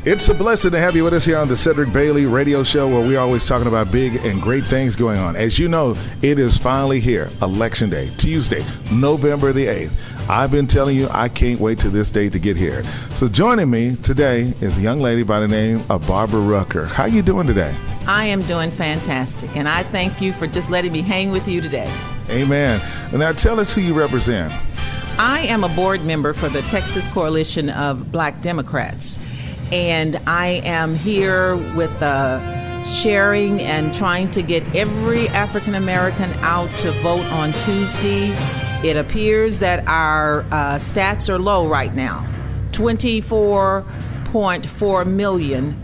It's a blessing to have you with us here on the Cedric Bailey radio show, where we're always talking about big and great things going on. As you know, it is finally here, Election Day, Tuesday, November the 8th. I've been telling you, I can't wait till this day to get here. So joining me today is a young lady by the name of Barbara Rucker. How you doing today? I am doing fantastic, and I thank you for just letting me hang with you today. Amen. And now tell us who you represent. I am a board member for the Texas Coalition of Black Democrats, and I am here with sharing and trying to get every African American out to vote on Tuesday. It appears that our stats are low right now. 24.4 million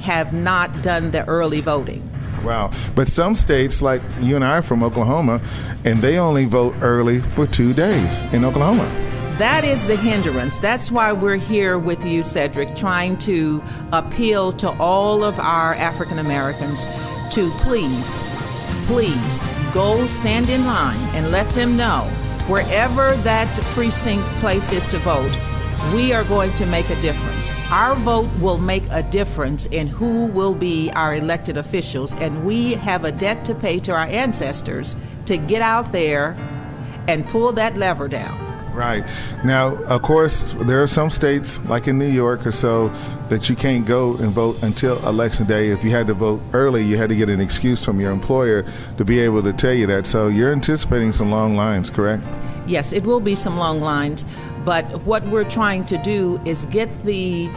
have not done the early voting. Wow. But some states, like you and I are from Oklahoma, and they only vote early for 2 days in Oklahoma. That is the hindrance. That's why we're here with you, Cedric, trying to appeal to all of our African Americans to please go stand in line and let them know wherever that precinct place is to vote, we are going to make a difference. Our vote will make a difference in who will be our elected officials, and we have a debt to pay to our ancestors to get out there and pull that lever down. Right. Now, of course, there are some states, like in New York or so, that you can't go and vote until Election Day. If you had to vote early, you had to get an excuse from your employer to be able to tell you that. So you're anticipating some long lines, correct? Yes, it will be some long lines, but what we're trying to do is get the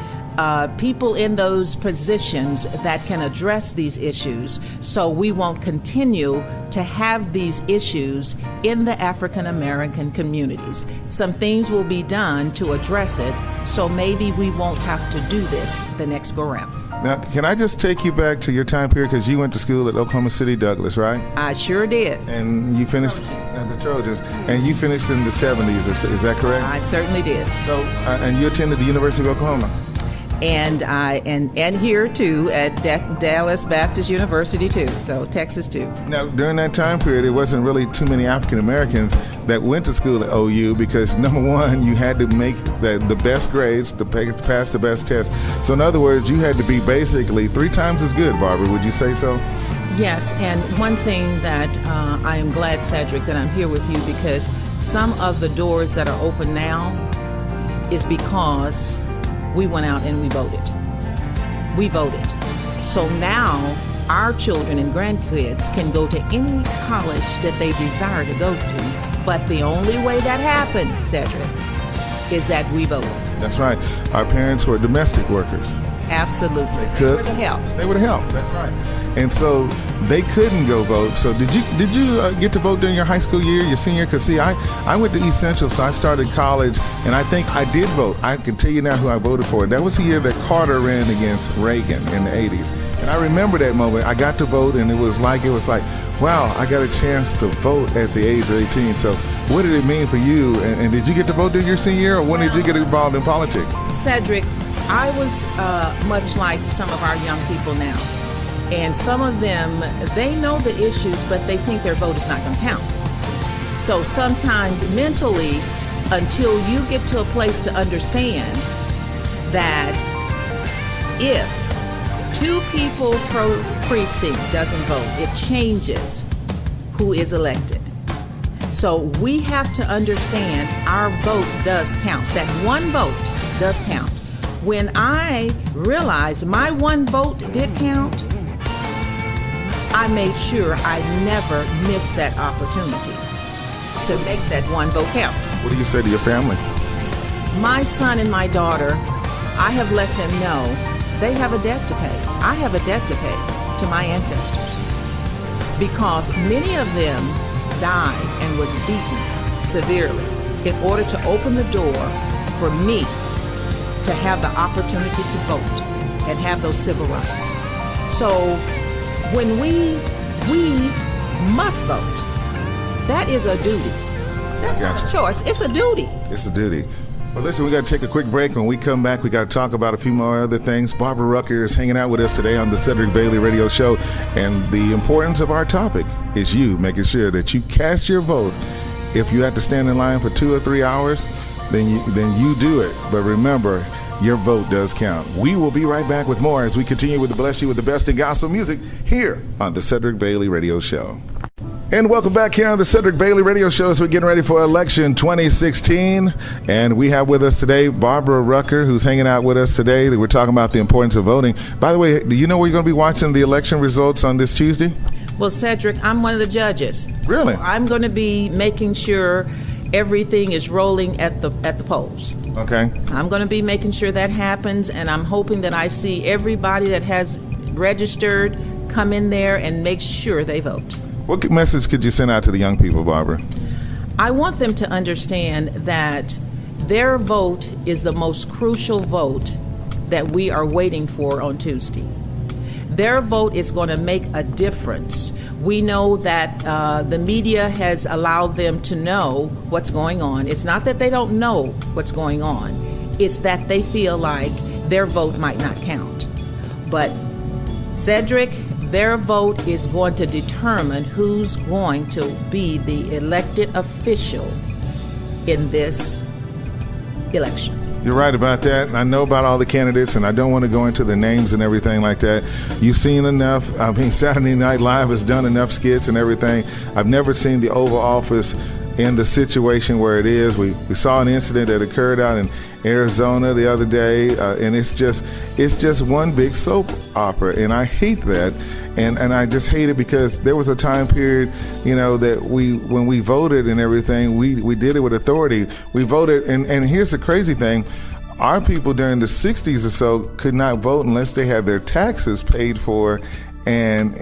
people in those positions that can address these issues, so we won't continue to have these issues in the African American communities. Some things will be done to address it, so maybe we won't have to do this the next go round. Now, can I just take you back to your time period, because you went to school at Oklahoma City Douglas, right? I sure did. And you finished at the Trojans, and you finished in the 70s, is that correct? I certainly did. So, and you attended the University of Oklahoma? And here too at Dallas Baptist University too, so Texas too. Now, during that time period, it wasn't really too many African Americans that went to school at OU, because number one, you had to make the best grades to pass the best test. So in other words, you had to be basically 3 times as good, Barbara. Would you say so? Yes, and one thing that I am glad, Cedric, that I'm here with you, because some of the doors that are open now is because we went out and we voted. We voted. So now our children and grandkids can go to any college that they desire to go to. But the only way that happened, Cedric, is that we voted. That's right. Our parents were domestic workers. Absolutely. They were the help. They were the help. That's right. And so they couldn't go vote. So did you get to vote during your high school year, your senior? Because see, I went to East Central, so I started college, and I think I did vote. I can tell you now who I voted for. That was the year that Carter ran against Reagan in the 80s. And I remember that moment. I got to vote, and it was like, wow, I got a chance to vote at the age of 18. So what did it mean for you? And did you get to vote during your senior year, or when did you get involved in politics? Cedric, I was much like some of our young people now. And some of them, they know the issues, but they think their vote is not going to count. So sometimes mentally, until you get to a place to understand that if 2 people per precinct doesn't vote, it changes who is elected. So we have to understand our vote does count. That one vote does count. When I realized my one vote did count, I made sure I never missed that opportunity to make that one vote count. What do you say to your family? My son and my daughter, I have let them know they have a debt to pay. I have a debt to pay to my ancestors, because many of them died and was beaten severely in order to open the door for me to have the opportunity to vote and have those civil rights. So when we must vote, that is a duty. That's not a choice. It's a duty. It's a duty. Well, listen, we got to take a quick break. When we come back, we got to talk about a few more other things. Barbara Rucker is hanging out with us today on the Cedric Bailey Radio Show, and the importance of our topic is you making sure that you cast your vote. If you have to stand in line for 2 or 3 hours, then you do it. But remember, your vote does count. We will be right back with more as we continue with the Bless You with the Best in Gospel Music here on the Cedric Bailey Radio Show. And welcome back here on the Cedric Bailey Radio Show as we're getting ready for election 2016. And we have with us today Barbara Rucker, who's hanging out with us today. We're talking about the importance of voting. By the way, do you know where you're going to be watching the election results on this Tuesday? Well, Cedric, I'm one of the judges. Really? So I'm going to be making sure everything is rolling at the polls. Okay. I'm going to be making sure that happens, and I'm hoping that I see everybody that has registered come in there and make sure they vote. What message could you send out to the young people, Barbara? I want them to understand that their vote is the most crucial vote that we are waiting for on Tuesday. Their vote is going to make a difference. We know that the media has allowed them to know what's going on. It's not that they don't know what's going on. It's that they feel like their vote might not count. But Cedric, their vote is going to determine who's going to be the elected official in this election. You're right about that. I know about all the candidates, and I don't want to go into the names and everything like that. You've seen enough. I mean, Saturday Night Live has done enough skits and everything. I've never seen the Oval Office in the situation where it is. We saw an incident that occurred out in Arizona the other day, and it's just one big soap opera, and I hate that, and I just hate it because there was a time period, that when we voted and everything, we did it with authority. We voted, and here's the crazy thing. Our people during the 60s or so could not vote unless they had their taxes paid for. And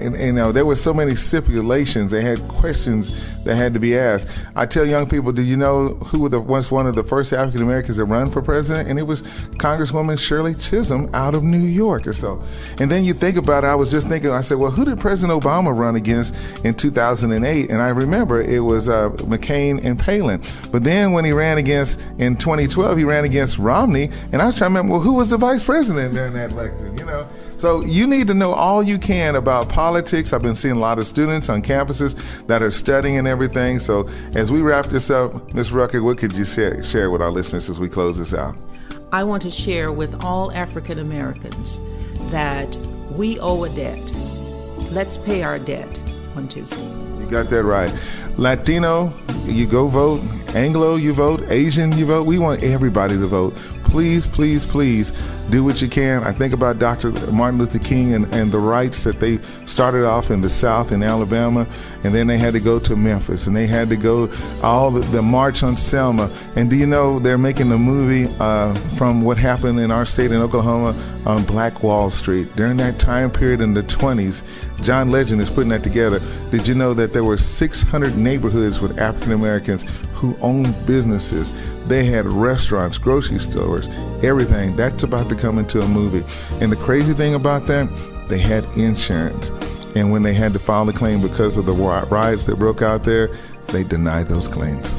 there were so many stipulations. They had questions that had to be asked. I tell young people, do you know who was one of the first African Americans to run for president? And it was Congresswoman Shirley Chisholm out of New York or so. And then you think about it, I was just thinking, I said, well, who did President Obama run against in 2008? And I remember it was McCain and Palin. But then when he ran against, in 2012, he ran against Romney. And I was trying to remember, well, who was the vice president during that election, So you need to know all you can about politics. I've been seeing a lot of students on campuses that are studying and everything. So as we wrap this up, Ms. Rucker, what could you share with our listeners as we close this out? I want to share with all African Americans that we owe a debt. Let's pay our debt on Tuesday. You got that right. Latino, you go vote. Anglo, you vote. Asian, you vote. We want everybody to vote. Please, please, please do what you can. I think about Dr. Martin Luther King and the rights that they started off in the South in Alabama, and then they had to go to Memphis, and they had to go all the March on Selma. And do you know they're making a movie from what happened in our state in Oklahoma on Black Wall Street during that time period in the 20s? John Legend is putting that together. Did you know that there were 600 neighborhoods with African Americans who owned businesses? They had restaurants, grocery stores, everything. That's about to come into a movie. And the crazy thing about that, they had insurance. And when they had to file a claim because of the riots that broke out there, they denied those claims.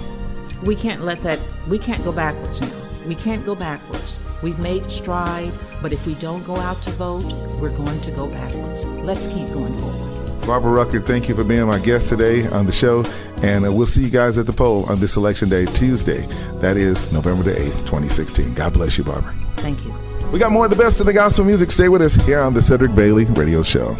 We can't go backwards now. We can't go backwards. We've made stride, but if we don't go out to vote, we're going to go backwards. Let's keep going forward. Barbara Rucker, thank you for being my guest today on the show, and we'll see you guys at the poll on this Election Day, Tuesday. That is November the 8th, 2016. God bless you, Barbara. Thank you. We got more of the best of the gospel music. Stay with us here on the Cedric Bailey Radio Show.